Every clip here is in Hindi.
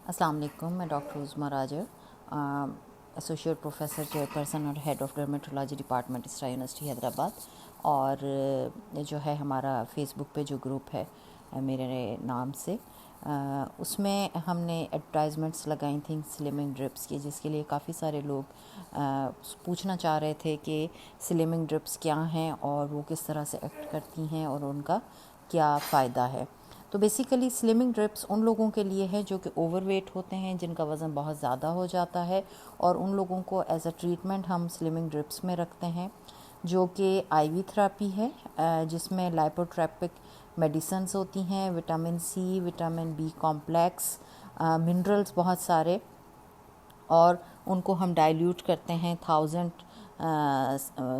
अस्सलाम वालेकुम। मैं doctor Uzma Raja, associate professor chairperson और head of dermatology department Isra university Hyderabad. और जो है हमारा फेसबुक पे जो ग्रुप है मेरे नाम से, उसमें हमने एडवर्टाइजमेंट्स लगाई थी स्लिमिंग ड्रिप्स की, जिसके लिए काफ़ी सारे लोग पूछना चाह रहे थे कि स्लिमिंग ड्रिप्स क्या हैं और वो किस तरह से एक्ट करती हैं और उनका क्या फ़ायदा है। तो बेसिकली स्लिमिंग ड्रिप्स उन लोगों के लिए है जो कि ओवरवेट होते हैं, जिनका वज़न बहुत ज़्यादा हो जाता है, और उन लोगों को एज अ ट्रीटमेंट हम स्लिमिंग ड्रिप्स में रखते हैं, जो कि आईवी थेरेपी है, जिसमें लाइपोट्रैपिक मेडिसिन्स होती हैं, vitamin C, vitamin B complex, minerals बहुत सारे, और उनको हम डाइल्यूट करते हैं 1000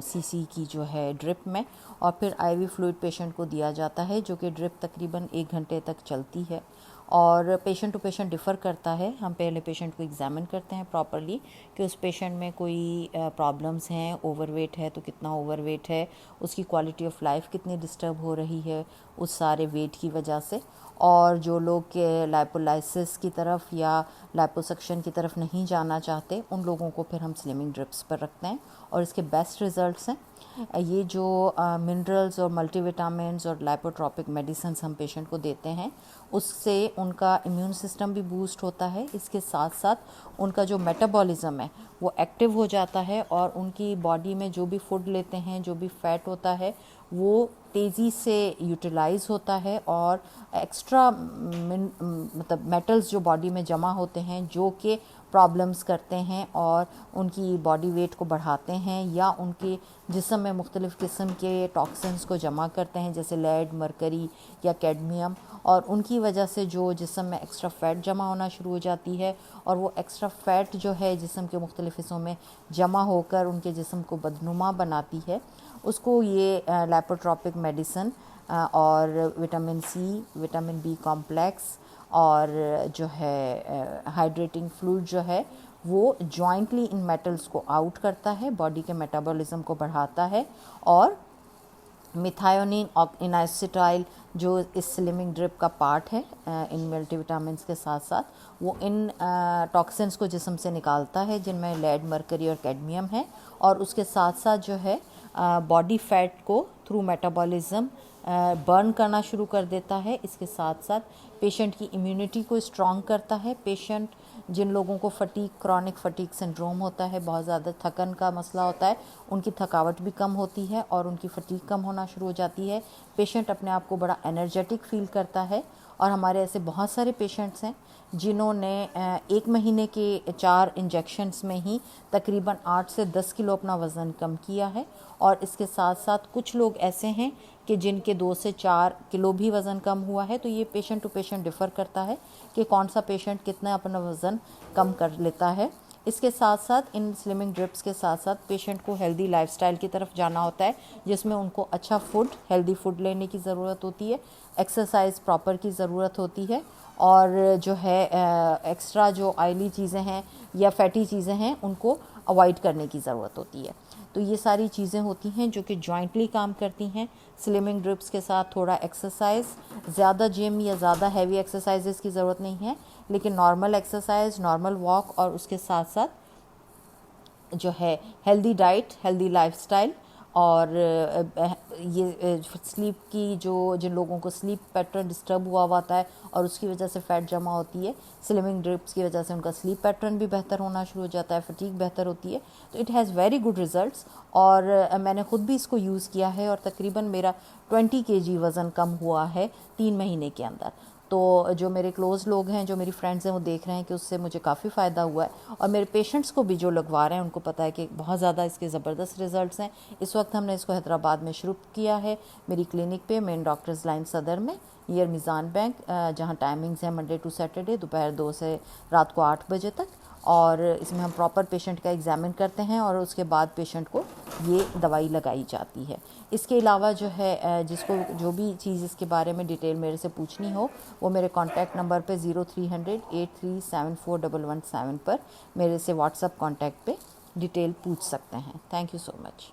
सीसी की जो है ड्रिप में, और फिर आईवी फ्लूइड पेशेंट को दिया जाता है, जो कि ड्रिप तकरीबन 1 घंटे तक चलती है। और पेशेंट टू पेशेंट डिफ़र करता है। हम पहले पेशेंट को एग्जामिन करते हैं प्रॉपरली कि उस पेशेंट में कोई प्रॉब्लम्स हैं, ओवरवेट है तो कितना ओवरवेट है, उसकी क्वालिटी ऑफ लाइफ कितनी डिस्टर्ब हो रही है उस सारे वेट की वजह से। और जो लोग के लाइपोलाइसिस की तरफ या लाइपोसक्शन की तरफ नहीं जाना चाहते, उन लोगों को फिर हम स्लिमिंग ड्रिप्स पर रखते हैं, और इसके बेस्ट रिज़ल्ट्स हैं। ये जो मिनरल्स और मल्टीविटामिन्स और लाइपोट्रॉपिक मेडिसिन्स हम पेशेंट को देते हैं, उससे उनका इम्यून सिस्टम भी बूस्ट होता है। इसके साथ साथ उनका जो मेटाबॉलिज्म है वो एक्टिव हो जाता है, और उनकी बॉडी में जो भी फूड लेते हैं, जो भी फैट होता है, वो तेज़ी से यूटिलाइज़ होता है, और एक्स्ट्रा मतलब मेटल्स जो बॉडी में जमा होते हैं, जो कि प्रॉब्लम्स करते हैं और उनकी बॉडी वेट को बढ़ाते हैं, या उनके जिस्म में मुख्तलिफ़ किस्म के टॉक्सिन्स को जमा करते हैं, जैसे लेड, मरकरी या कैडमियम, और उनकी वजह से जो जिस्म में एक्स्ट्रा फ़ैट जमा होना शुरू हो जाती है, और वो एक्स्ट्रा फ़ैट जो है जिस्म के मुख्तलिफ़ हिस्सों में जमा होकर उनके जिस्म को बदनुमा बनाती है, उसको ये लाइपोट्रॉपिक मेडिसिन और vitamin C, vitamin B complex और जो है हाइड्रेटिंग फ्लूइड जो है, वो जॉइंटली इन मेटल्स को आउट करता है, बॉडी के मेटाबॉलिज्म को बढ़ाता है। और मिथायोनिन इनाइसिटाइल जो इस स्लिमिंग ड्रिप का पार्ट है, इन मल्टीविटामिन्स के साथ साथ वो इन टॉक्सिन्स को जिस्म से निकालता है, जिनमें लेड, मरकरी और कैडमियम है, और उसके साथ साथ जो है बॉडी फैट को थ्रू मेटाबॉलिज्म बर्न करना शुरू कर देता है। इसके साथ साथ पेशेंट की इम्यूनिटी को स्ट्रॉन्ग करता है। पेशेंट जिन लोगों को फटीग, क्रॉनिक फटीग सिंड्रोम होता है, बहुत ज़्यादा थकन का मसला होता है, उनकी थकावट भी कम होती है और उनकी फटीग कम होना शुरू हो जाती है। पेशेंट अपने आप को बड़ा एनर्जेटिक फील करता है। और हमारे ऐसे बहुत सारे पेशेंट्स हैं जिन्होंने 1 महीने के 4 इंजेक्शन्स में ही तकरीबन 8 से 10 किलो अपना वज़न कम किया है। और इसके साथ साथ कुछ लोग ऐसे हैं कि जिनके 2 से 4 किलो भी वज़न कम हुआ है। तो ये पेशेंट टू पेशेंट डिफ़र करता है कि कौन सा पेशेंट कितना अपना वज़न कम कर लेता है। इसके साथ साथ इन स्लिमिंग ड्रिप्स के साथ साथ पेशेंट को हेल्दी लाइफस्टाइल की तरफ जाना होता है, जिसमें उनको अच्छा फूड, हेल्दी फूड लेने की ज़रूरत होती है, एक्सरसाइज प्रॉपर की ज़रूरत होती है, और जो है एक्स्ट्रा जो ऑयली चीज़ें हैं या फैटी चीज़ें हैं उनको अवॉइड करने की ज़रूरत होती है। तो ये सारी चीज़ें होती हैं जो कि जॉइंटली काम करती हैं। स्लिमिंग ड्रिप्स के साथ थोड़ा एक्सरसाइज, ज़्यादा जिम या ज़्यादा हैवी एक्सरसाइजेस की ज़रूरत नहीं है, लेकिन नॉर्मल एक्सरसाइज, नॉर्मल वॉक, और उसके साथ साथ जो है हेल्दी डाइट, हेल्दी लाइफस्टाइल, और ये स्लीप की जो जिन लोगों को स्लीप पैटर्न डिस्टर्ब हुआ होता है और उसकी वजह से फ़ैट जमा होती है, स्लिमिंग ड्रिप्स की वजह से उनका स्लीप पैटर्न भी बेहतर होना शुरू हो जाता है, फटीग बेहतर होती है। तो it has very good results, और मैंने ख़ुद भी इसको यूज़ किया है, और तकरीबन मेरा 20 kg वज़न कम हुआ है 3 महीने के अंदर। तो जो मेरे क्लोज़ लोग हैं, जो मेरी फ्रेंड्स हैं, वो देख रहे हैं कि उससे मुझे काफ़ी फ़ायदा हुआ है, और मेरे पेशेंट्स को भी जो लगवा रहे हैं उनको पता है कि बहुत ज़्यादा इसके ज़बरदस्त रिज़ल्ट्स हैं। इस वक्त हमने इसको हैदराबाद में शुरू किया है, मेरी क्लिनिक पे, मेन डॉक्टर्स लाइन सदर में, नियर मीज़ान बैंक, जहाँ टाइमिंग्स हैं मंडे टू सैटरडे दोपहर 2 से रात को 8 बजे तक। और इसमें हम प्रॉपर पेशेंट का एग्ज़ामिन करते हैं, और उसके बाद पेशेंट को ये दवाई लगाई जाती है। इसके अलावा जो है जिसको जो भी चीज़ इसके बारे में डिटेल मेरे से पूछनी हो, वो मेरे कॉन्टैक्ट नंबर पे 0300 8374 117 पर मेरे से व्हाट्सएप कॉन्टैक्ट पे डिटेल पूछ सकते हैं। Thank you so much.